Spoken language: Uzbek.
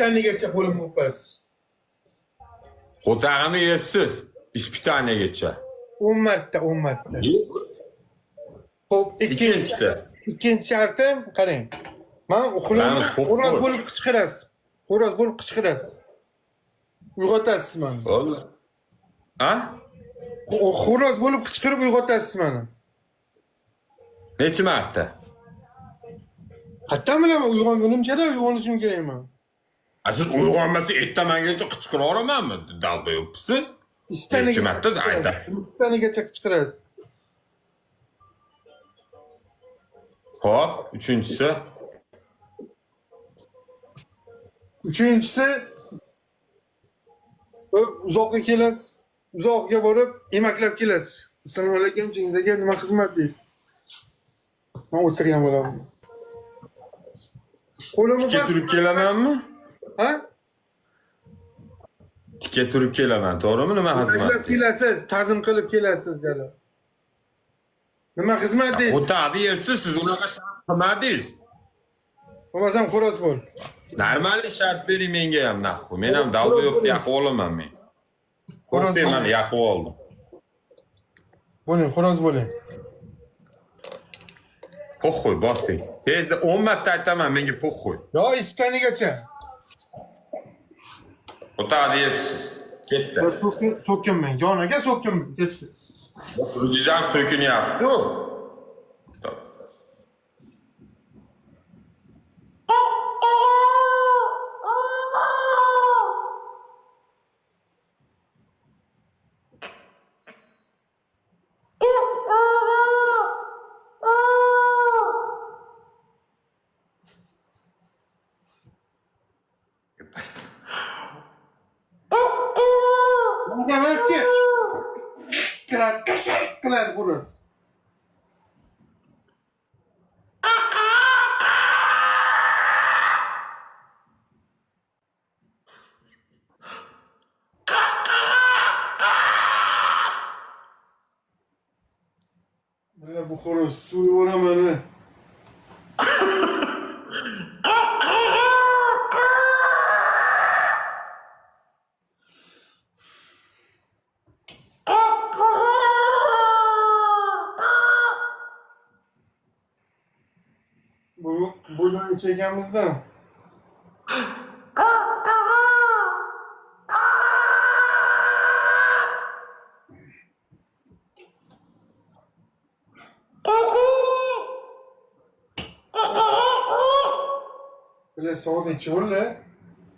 Tanigacha qo'lim o'pas. Xo'tag'ini yersiz. Ispitaniyaga. 10 marta, 10 marta. Xo'p, ikkinchi shartim, qarang. Men uxlayman, xo'roz bo'lib qichqirasiz. Xo'roz bo'lib qichqirasiz. Uyg'otasiz meni. Bo'ldi. Ha? Xo'roz bo'lib qichqirib uyg'otasiz meni. Necha marta? Qattan bilaman, uyg'ongunimcha-da uyg'onishim kerak men. Siz uyg'onmasa ertamangacha qichqira olamanmi? Dalboyopsiz. Necha marta aytasiz? Tanigacha qichqirasiz. Hop, uchinchisi. Uzoqqa kelasiz. Uzoqqa borib, emaklab kelasiz. Assalomu alaykum, Jingiz aka, nima xizmat deysiz? Men o'tirgan bo'laman. Qo'limni Tikka turib kelamanmi? Ha? Tikka turib kelaman, to'g'rimi? Nima xizmat? Emaklab kelasiz, ta'zim qilib kelasiz gala. Nima xizmat deysiz? O'tadi yersiz, siz unaqa shart qilmadingiz. Bo'lmasam xo'roz bo'l. Normal shart bering menga ham naqd. Men ham dalboyop yaqib olaman men. Xo'roz men yaqib oldim. Bo'ling, xo'roz bo'ling. Po'xo'y bosing. Tezda 10 marta aytaman, menga po'xo'y. Yo, ispanigacha. O'tadi yersiz. Ketdi. So'kinmang, jon aka, so'kinmang. Ketdi. O'zingiz ham so'kinyapsiz-ku. Namaste. Qiladi xo'roz. Mana bu xo'roz suv o'ramani. Buni chekamizda. Böyle soğuk içi olur.